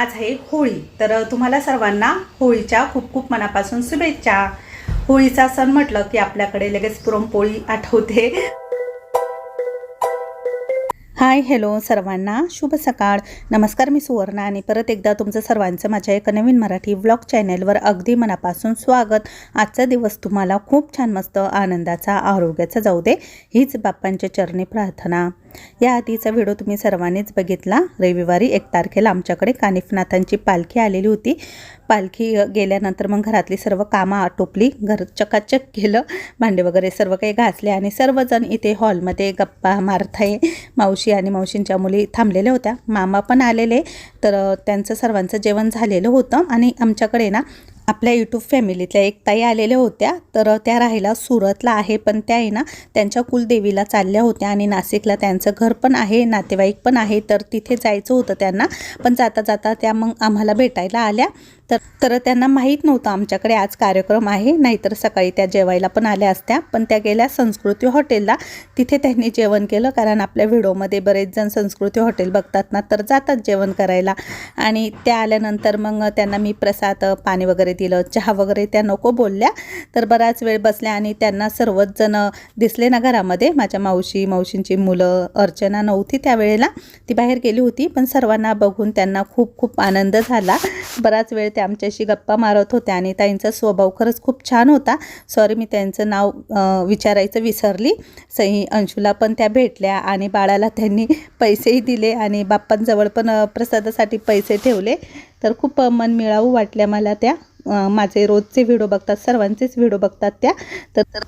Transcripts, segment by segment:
आज आहे होळी। तर तुम्हाला सर्वांना होळीच्या खूप खूप मनापासून शुभेच्छा। होळीचा सण म्हटलं की आपल्याकडे लगेच पुरणपोळी आठवते। हाय हॅलो सर्वांना शुभ सकाळ। नमस्कार, मी सुवर्णा आणि परत एकदा तुमचं सर्वांचं माझ्या एका नवीन मराठी व्लॉग चॅनलवर अगदी मनापासून स्वागत। आजचा दिवस तुम्हाला खूप छान मस्त आनंदाचा आरोग्याचा जाऊ दे हीच बाप्पांच्या चरणी प्रार्थना। या आधीचा व्हिडिओ तुम्ही सर्वांनीच बघितला। रविवारी 1 तारखेला आमच्याकडे कानिफनाथांची पालखी आलेली होती। पालखी गेल्यानंतर मग घरातली सर्व कामं आटोपली, घर चकाचक केलं, भांडे वगैरे सर्व काही घासले आणि सर्वजण इथे हॉलमध्ये गप्पा मारताय। मावशी आणि मावशींच्या मुली थांबलेल्या होत्या, मामा पण आलेले, तर त्यांचं सर्वांचं जेवण झालेलं होतं। आणि आमच्याकडे ना आपल्या यूट्यूब फॅमिलीतल्या एक ताई आलेल्या होत्या, तर त्या राहायला सुरतला आहे, पण त्या आहे ना त्यांच्या कुलदेवीला चालल्या होत्या आणि नाशिकला त्यांचं घर पण आहे, नातेवाईक पण आहे, तर तिथे जायचं होतं त्यांना। पण जाता जाता त्या मग आम्हाला भेटायला आल्या। तर त्यांना माहीत नव्हतं आमच्याकडे आज कार्यक्रम आहे, नाहीतर सकाळी त्या जेवायला पण आल्या असत्या। पण त्या गेल्या संस्कृती हॉटेलला, तिथे त्यांनी जेवण केलं, कारण आपल्या व्हिडिओमध्ये बरेच जण संस्कृती हॉटेल बघतात ना, तर जातात जेवण करायला। आणि त्या आल्यानंतर मग त्यांना मी प्रसाद पाणी वगैरे दिलं, चहा वगैरे त्या नको बोलल्या, तर बराच वेळ बसल्या आणि त्यांना सर्वच जण दिसले ना घरामध्ये। माझ्या मावशींची मुलं, अर्चना नव्हती त्यावेळेला, ती बाहेर गेली होती, पण सर्वांना बघून त्यांना खूप खूप आनंद झाला। बराच वेळ त्या आमच्याशी गप्पा मारत होत्या आणि ताईंचा स्वभाव खरंच खूप छान होता। सॉरी, मी त्यांचं नाव विचारायचं विसरली। सई अंशूला पण त्या भेटल्या आणि बाळाला त्यांनी पैसेही दिले आणि बाप्पांजवळ पण प्रसादासाठी पैसे ठेवले। तर खूप मनमिळावू वाटल्या मला त्या। माझे रोजचे व्हिडिओ बघतात, सर्वांचेच व्हिडिओ बघतात त्या।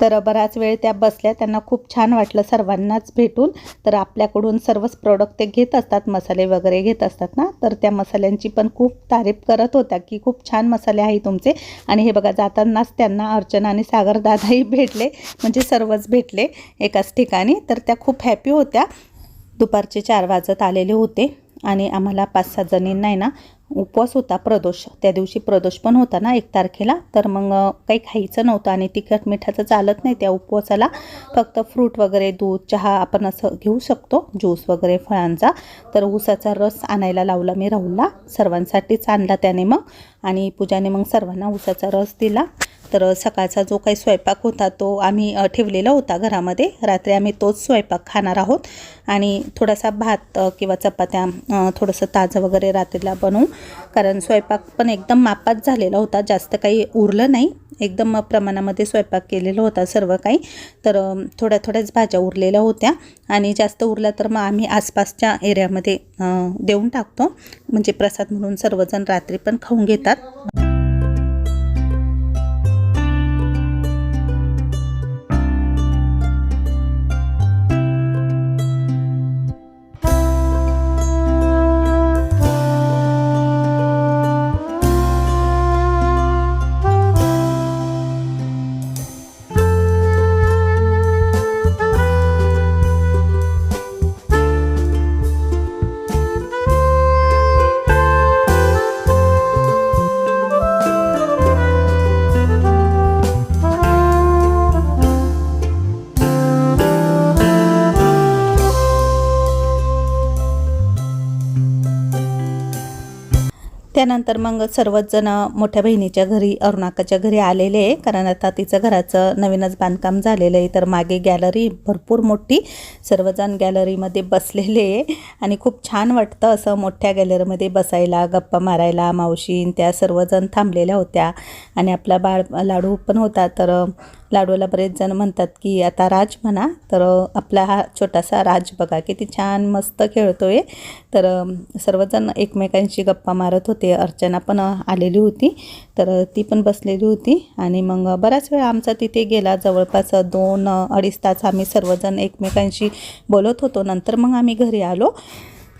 तर बराच वेळ त्या बसल्या, त्यांना खूप छान वाटलं सर्वांनाच भेटून। तर आपल्याकडून सर्वच प्रोडक्ट ते घेत असतात, मसाले वगैरे घेत असतात ना, तर त्या मसाल्यांची पण खूप तारीफ करत होत्या की खूप छान मसाले आहे तुमचे। आणि हे बघा, जातानाच त्यांना अर्चना आणि सागर दादाही भेटले, म्हणजे सर्वच भेटले एकाच ठिकाणी। तर त्या खूप हॅपी होत्या। दुपारचे 4 वाजत आलेले होते आणि आम्हाला 5-6 जणींना आहे ना उपवास होता, प्रदोष। त्या दिवशी प्रदोष पण होता ना 1 तारखेला, तर मग काही खायचं नव्हतं आणि तिखट मिठाचं चालत नाही त्या उपवासाला। फक्त फ्रूट वगैरे, दूध, चहा आपण असं घेऊ शकतो, ज्यूस वगैरे फळांचा। तर ऊसाचा रस आणायला लावला मी राहुलला, सर्वांसाठीच आणला त्याने मग, आणि पूजाने मग सर्वांना ऊसाचा रस दिला। तर सकाळचा जो काही स्वयंपाक होता तो आम्ही ठेवलेला होता घरामध्ये, रात्री आम्ही तोच स्वयंपाक खाणार आहोत। आणि थोडासा भात किंवा चपात्या थोडंसं ताजं वगैरे रात्रीला बनवू, कारण स्वयंपाक पण एकदम मापात झालेला होता, जास्त काही उरलं नाही, एकदम प्रमाणामध्ये स्वयंपाक केलेला होता सर्व काही। तर थोड्या थोड्याच भाज्या उरलेल्या होत्या आणि जास्त उरल्या तर मग आम्ही आसपासच्या एरियामध्ये देऊन टाकतो, म्हणजे प्रसाद म्हणून सर्वजण रात्री पण खाऊन घेतात। त्यानंतर मग सर्वच जण मोठ्या बहिणीच्या घरी, अरुणाकाच्या घरी आलेले आहे, कारण आता तिचं घराचं नवीनच बांधकाम झालेलं आहे। तर मागे गॅलरी भरपूर मोठी, सर्वजण गॅलरीमध्ये बसलेले आहे आणि खूप छान वाटतं असं मोठ्या गॅलरीमध्ये बसायला, गप्पा मारायला। मावशीन त्या सर्वजण थांबलेल्या होत्या आणि आपला बाळ लाडू पण होता। तर लाडूला बरेच जण म्हणतात की आता राज म्हणा, तर आपला हा छोटासा राज बघा किती छान मस्त खेळतोय। तर सर्वजण एकमेकांशी गप्पा मारत होते। अर्चना पण आलेली होती, तर ती पण बसलेली होती आणि मग बराच वेळ आमचा तिथे गेला, जवळपास 2-2.5 तास आम्ही सर्वजण एकमेकांशी बोलत होतो। नंतर मग आम्ही घरी आलो।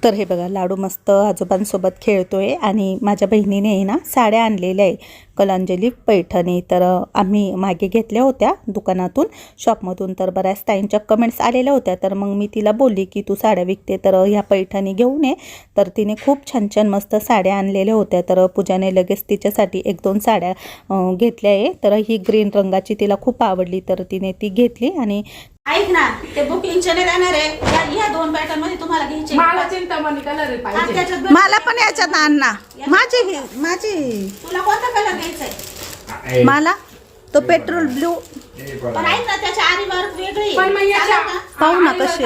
तर हे बघा, लाडू मस्त आजोबांसोबत खेळतोय आणि माझ्या बहिणीने ना साड्या आणलेल्या आहे, कलांजली पैठणी। तर आम्ही मागे घेतल्या होत्या दुकानातून, शॉपमधून। तर बऱ्याच ताईंच्या कमेंट्स आलेल्या होत्या, तर मग मी तिला बोलली की तू साड्या विकते तर ह्या पैठणी घेऊन ये। तर तिने खूप छान छान मस्त साड्या आणलेल्या होत्या। तर पूजाने लगेच तिच्यासाठी 1-2 साड्या घेतल्या आहे। तर ही ग्रीन रंगाची तिला खूप आवडली, तर तिने ती घेतली आणि ऐक ना, ते बुकिंगचे नाही राहणार आहे. या 2 पॅटर्न मध्ये तुम्हाला घ्यायचे. मला चिंतामणी कलर पाहिजे. मला पण याच्यात आण ना. माझी तुला कोणता कलर घ्यायचा आहे? मला तो पेट्रोल ब्लू. पण ऐक ना, त्याच्या आरी वर्क वेगळी. पण मग याच्या पाहू ना कशी.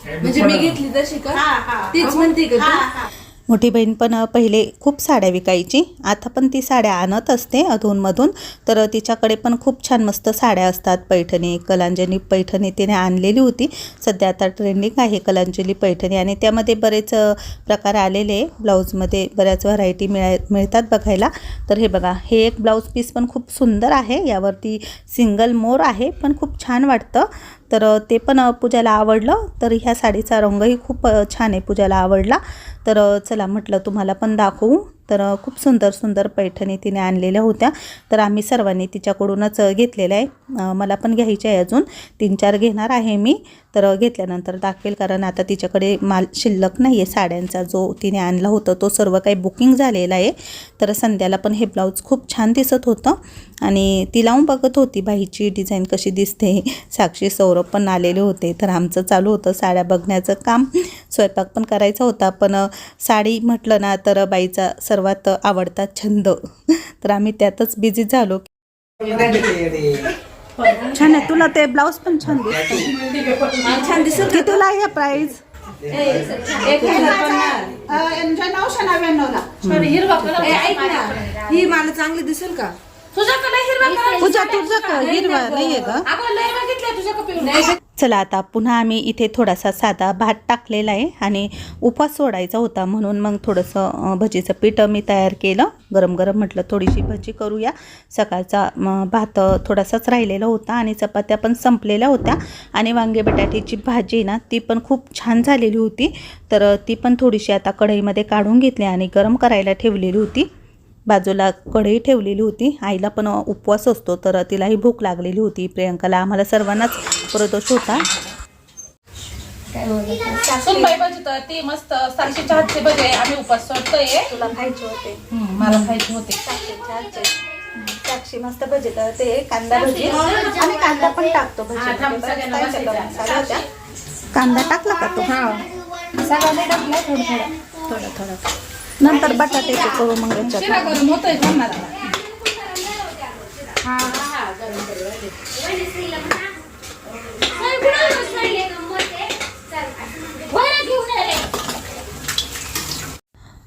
म्हणजे मी घेतली तशी का? तीच म्हणते का तू? मोठी बहीण पण पहिले खूप साड्या विकायची. आता पण ती साड्या आणत असते अधूनमधून. तर तिच्याकडे पण खूप छान मस्त साड्या असतात. पैठणी, कलांजली पैठणी तिने आणलेली होती. सध्या आता ट्रेंडिंग आहे कलांजली पैठणी आणि त्यामध्ये बरेच प्रकार आलेले. ब्लाऊजमध्ये बऱ्याच व्हरायटी मिळतात बघायला. तर हे बघा, हे एक ब्लाऊज पीस पण खूप सुंदर आहे. यावरती सिंगल मोर आहे पण खूप छान वाटतं. तर ते पण पूजाला आवडलं. तर ह्या साडीचा रंगही खूप छान आहे, पूजाला आवडला. तर चला म्हटलं तुम्हाला पण दाखवू. तर खूप सुंदर सुंदर पैठणी तिने आणलेल्या होत्या. तर आम्ही सर्वांनी तिच्याकडूनच घेतलेल्या आहे. मला पण घ्यायचे आहे, अजून 3-4 घेणार आहे मी. तर घेतल्यानंतर दाखवेल, कारण आता तिच्याकडे माल शिल्लक नाही आहे साड्यांचा. जो तिने आणला होता तो सर्व काही बुकिंग झालेला आहे. तर संध्याला पण हे ब्लाऊज खूप छान दिसत होतं आणि ती लावून बघत होती बाईची डिझाईन कशी दिसते. साक्षी, सौरभ पण आलेले होते. तर आमचं चालू होतं साड्या बघण्याचं काम. स्वयंपाक पण करायचा होता, पण साडी म्हटलं ना तर बाईचा सर्वात आवडता छंद. तर आम्ही त्यातच बिझी झालो. छान आहे. तुला ते ब्लाऊज पण छान दिसतं. छान दिसत की तुला. हे प्राइस 999ला. हिरवा कलर ऐक ना, ही मला चांगली दिसेल का? तुझ्याकडे हिरवा कलर? तुझा हिरवा नाहीये का? अगं लय बघितलंय तुझ्याकडे. चला आता पुन्हा आम्ही इथे थोडासा साधा भात टाकलेला आहे आणि उपवास सोडायचा होता, म्हणून मग थोडंसं भजीचं पीठ मी तयार केलं. गरम गरम म्हटलं थोडीशी भजी करूया. सकाळचा भात थोडासाच राहिलेला होता आणि चपात्या पण संपलेल्या होत्या आणि वांगे बटाट्याची भाजी ना ती पण खूप छान झालेली होती. तर ती पण थोडीशी आता कढईमध्ये काढून घेतली आणि गरम करायला ठेवलेली होती. बाजूला कढई ठेवलेली होती. आईला पण उपवास असतो तर तिलाही भूक लागलेली होती. प्रियंकाला, आम्हाला सर्वांनाच प्रदोष होता. ती मस्त साक्षीच्या हातचे बघे आम्ही उपवास सोडतोय. तुला खायचे होते? मला खायचे होते. साक्षी मस्त भजी करते, कांदा भजी. आम्ही कांदा पण टाकतो भजी. कांदा टाकला का तो? सगळं टाकलं थोडं थोडं. नंतर बटाट्याचे करू मग शिरा करून होतोय जमणार.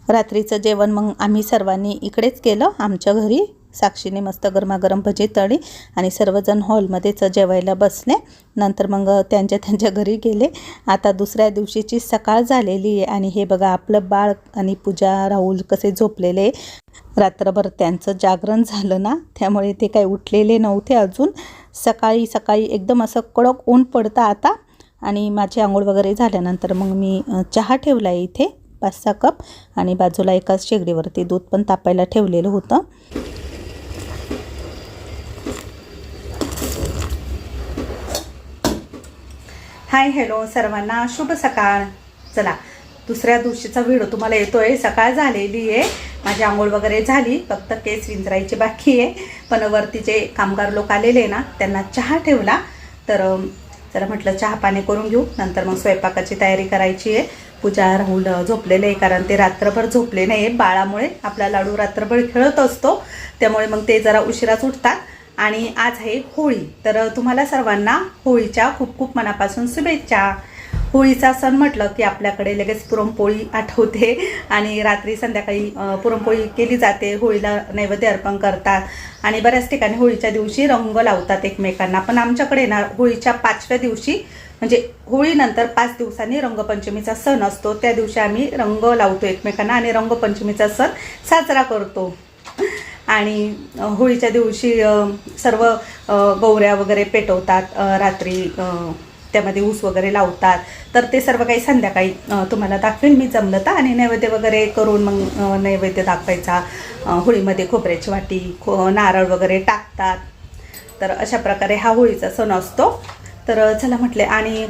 रात्रीचं जेवण मग आम्ही सर्वांनी इकडेच केलं, आमच्या घरी. साक्षीने मस्त गरमागरम भजी तळली आणि सर्वजण हॉलमध्येच जेवायला बसले. नंतर मग त्यांच्या घरी गेले. आता दुसऱ्या दिवशीची सकाळ झालेली आहे आणि हे बघा आपलं बाळ आणि पूजा, राहुल कसे झोपलेले. रात्रभर त्यांचं जागरण झालं ना, त्यामुळे ते काही उठलेले नव्हते अजून. सकाळी एकदम असं कडक ऊन पडतं आता. आणि माझी आंघोळ वगैरे झाल्यानंतर मग मी चहा ठेवला आहे इथे 5-6 कप आणि बाजूला एकाच शेगडीवरती दूध पण तापायला ठेवलेलं होतं. हाय हॅलो सर्वांना, शुभ सकाळ. चला, दुसऱ्या दिवशीचा व्हिडिओ तुम्हाला येतोय. सकाळ झालेली आहे, माझी आंघोळ वगैरे झाली, फक्त केस विंचरायची बाकी आहे. पण वरती जे कामगार लोक आलेले ना त्यांना चहा ठेवला. तर चला म्हटलं चहा पाणी करून घेऊ, नंतर मग स्वयंपाकाची तयारी करायची आहे. पूजा, राहुल झोपलेले आहे कारण ते रात्रभर झोपले नाही. बाळामुळे आपला लाडू रात्रभर खेळत असतो, त्यामुळे मग ते जरा उशिराच उठतात. आणि आज आहे होळी. तर तुम्हाला सर्वांना होळीच्या खूप खूप मनापासून शुभेच्छा. होळीचा सण म्हटलं की आपल्याकडे लगेच पुरणपोळी आठवते आणि रात्री संध्याकाळी पुरणपोळी केली जाते. होळीला नैवेद्य अर्पण करतात आणि बऱ्याच ठिकाणी होळीच्या दिवशी रंग लावतात एकमेकांना. पण आमच्याकडे ना होळीच्या 5व्या दिवशी, म्हणजे होळीनंतर 5 दिवसांनी रंगपंचमीचा सण असतो. त्या दिवशी आम्ही रंग लावतो एकमेकांना आणि रंगपंचमीचा सण साजरा करतो. आणि होळीच्या दिवशी सर्व गौऱ्या वगैरे पेटवतात रात्री, त्यामध्ये ऊस वगैरे लावतात. तर ते सर्व काही संध्याकाळी तुम्हाला दाखवेल मी जमलं तर. आणि नैवेद्य वगैरे करून मग नैवेद्य दाखवायचा. होळीमध्ये खोबऱ्याची वाटी, नारळ वगैरे टाकतात. तर अशा प्रकारे हा होळीचा सण असतो. तर चला म्हटले, आणि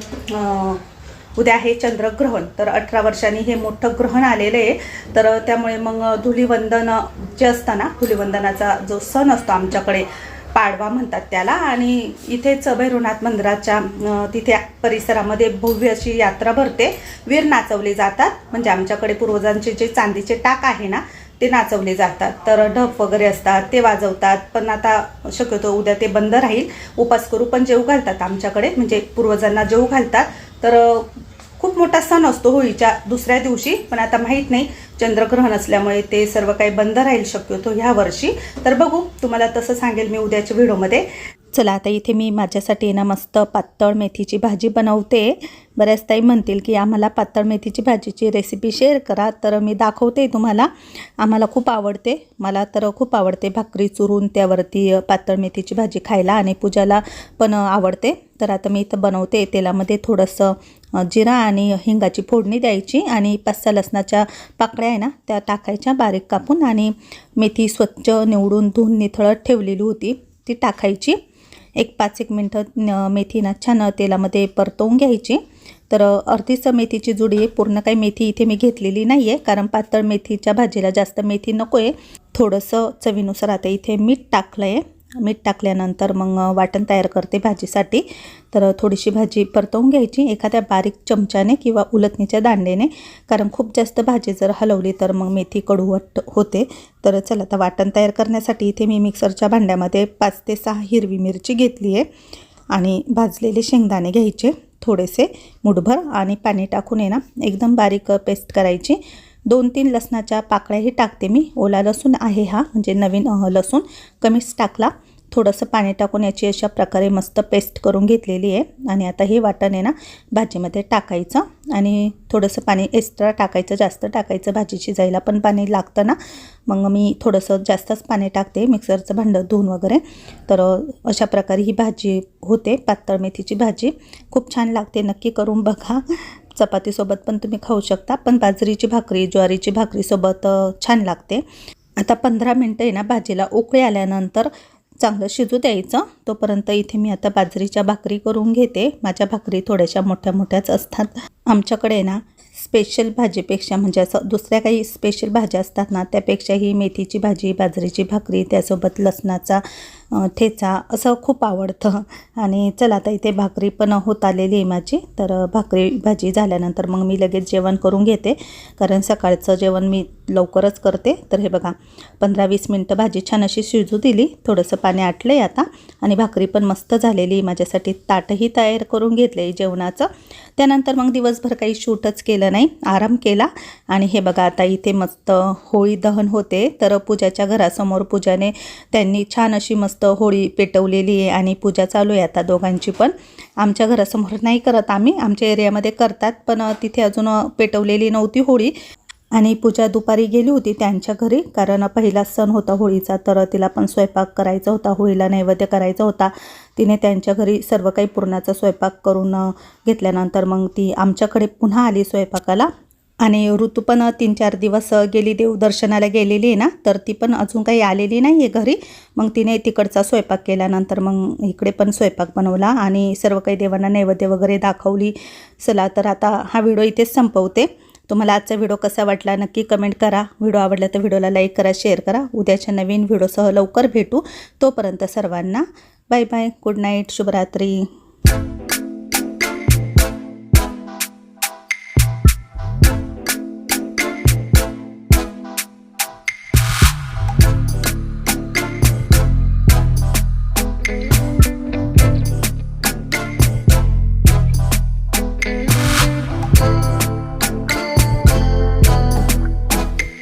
उद्या आहे चंद्रग्रहण. तर 18 वर्षांनी हे मोठं ग्रहण आलेलं आहे. तर त्यामुळे मग धुलीवंदन जे असतं ना, धुलीवंदनाचा जो सण असतो आमच्याकडे, पाडवा म्हणतात त्याला. आणि इथेच भैरवनाथ मंदिराच्या तिथे परिसरामध्ये भव्य अशी यात्रा भरते. वीर नाचवले जातात, म्हणजे आमच्याकडे पूर्वजांचे जे चांदीचे टाक आहे ना ते नाचवले जातात. तर ढप वगैरे असतात ते वाजवतात. पण आता शक्यतो उद्या ते बंद राहील. उपास करू पण जेवू घालतात आमच्याकडे, म्हणजे पूर्वजांना जेवू घालतात. तर खूप मोठा सण असतो होळीच्या दुसऱ्या दिवशी, पण आता माहीत नाही, चंद्रग्रहण असल्यामुळे ते सर्व काही बंद राहील शक्यतो ह्या वर्षी. तर बघू, तुम्हाला तसं सांगेल मी उद्याच्या व्हिडिओमध्ये. चला आता इथे मी माझ्यासाठी ना मस्त पातळ मेथीची भाजी बनवते. बऱ्याच ताई म्हणतील की आम्हाला पातळ मेथीची भाजीची रेसिपी शेअर करा, तर मी दाखवते तुम्हाला. आम्हाला खूप आवडते, मला तर खूप आवडते भाकरी चुरून त्यावरती पातळ मेथीची भाजी खायला, आणि पूजाला पण आवडते. तर आता मी इथं बनवते. तेलामध्ये थोडंसं जिरा आणि हिंगाची फोडणी द्यायची, आणि 5-6 लसणाच्या पाकळ्या आहे ना त्या टाकायच्या बारीक कापून, आणि मेथी स्वच्छ निवडून धुवून निथळत ठेवलेली होती ती टाकायची. 5-1 मिनटं मेथी ना छान तेलामध्ये परतवून घ्यायची. तर अर्धीच मेथीची जुडी आहे, पूर्ण काही मेथी इथे मी घेतलेली नाही आहे, कारण पातळ मेथीच्या भाजीला जास्त मेथी नको आहे. थोडंसं चवीनुसार आता इथे मीठ टाकलं आहे. मीठ टाकल्यानंतर मग वाटण तयार करते भाजीसाठी. तर थोडीशी भाजी परतवून घ्यायची एखाद्या बारीक चमच्याने किंवा उलटणीच्या दांडेने, कारण खूप जास्त भाजी जर हलवली तर मग मेथी कडवट होते. तर चला आता वाटण तयार करण्यासाठी इथे मी मिक्सरच्या भांड्यामध्ये 5 ते 6 हिरवी मिरची घेतली आहे, आणि भाजलेले शेंगदाणे घ्यायचे थोडेसे मुठभर, आणि पाणी टाकून आहे ना एकदम बारीक पेस्ट करायची. 2-3 लसणाच्या पाकळ्याही टाकते मी. ओला लसूण आहे हा, म्हणजे नवीन लसूण कमीच टाकला. थोडंसं पाणी टाकून याची अशा प्रकारे मस्त पेस्ट करून घेतलेली आहे. आणि आता हे वाटण आहे ना भाजीमध्ये टाकायचं, आणि थोडंसं पाणी एक्स्ट्रा टाकायचं, जास्त टाकायचं, भाजी शिजायला पण पाणी लागतं ना. मग मी थोडंसं जास्तच पाणी टाकते, मिक्सरचं भांडं धुवून वगैरे. तर अशा प्रकारे ही भाजी होते, पातळ मेथीची भाजी. खूप छान लागते, नक्की करून बघा. चपातीसोबत पण तुम्ही खाऊ शकता, पण बाजरीची भाकरी, ज्वारीची भाकरीसोबत छान लागते. आता 15 मिनटं आहे ना भाजीला उकळी आल्यानंतर चांगलं शिजू द्यायचं. तोपर्यंत इथे मी आता बाजरीच्या भाकरी करून घेते. माझ्या भाकरी थोड्याशा मोठ्या मोठ्याच असतात. आमच्याकडे ना स्पेशल भाजीपेक्षा, म्हणजे असं दुसऱ्या काही स्पेशल भाज्या असतात ना त्यापेक्षा ही मेथीची भाजी, बाजरीची भाकरी, त्यासोबत लसणाचा ठेचा असं खूप आवडतं. आणि चला आता इथे भाकरी पण होत आलेली आहे माझी. तर भाकरी भाजी झाल्यानंतर मग मी लगेच जेवण करून घेते, कारण सकाळचं जेवण मी लवकरच करते. तर हे बघा 15-20 मिनटं भाजी छान अशी शिजू दिली. थोडंसं पाणी आटलं आहे आता, आणि भाकरी पण मस्त झालेली. माझ्यासाठी ताटही तयार करून घेतले जेवणाचं. त्यानंतर मग दिवसभर काही शूटच केलं नाही, आराम केला. आणि हे बघा आता इथे मस्त होळी दहन होते. तर पूजाच्या घरासमोर पूजाने त्यांनी छान अशी मस्त होळी पेटवलेली आहे, आणि पूजा चालू आहे आता दोघांची पण. आमच्या घरासमोर नाही करत आम्ही, आमच्या एरियामध्ये करतात, पण तिथे अजून पेटवलेली नव्हती होळी. आणि पूजा दुपारी गेली होती त्यांच्या घरी, कारण पहिला सण होता होळीचा, तर तिला पण स्वयंपाक करायचा होता, होळीला नैवेद्य करायचा होता. तिने त्यांच्या घरी सर्व काही पुरणाचा स्वयंपाक करून घेतल्यानंतर मग ती आमच्याकडे पुन्हा आली स्वयंपाकाला. आणि ऋतू पण 3-4 दिवस गेली, देवदर्शनाला गेलेली आहे ना, तर ती पण अजून काही आलेली नाही आहे घरी. मग तिने तिकडचा स्वयंपाक केल्यानंतर मग इकडे पण स्वयंपाक बनवला, आणि सर्व काही देवांना नैवेद्य वगैरे दाखवली. चला तर आता हा व्हिडिओ इथेच संपवते. तुम्हाला आजचा व्हिडिओ कसा वाटला नक्की कमेंट करा. व्हिडिओ आवडला तर व्हिडिओला लाईक करा, शेअर करा. उद्याच्या नवीन व्हिडिओसह लवकर भेटू. तोपर्यंत सर्वांना बाय बाय, गुड नाईट, शुभरात्री.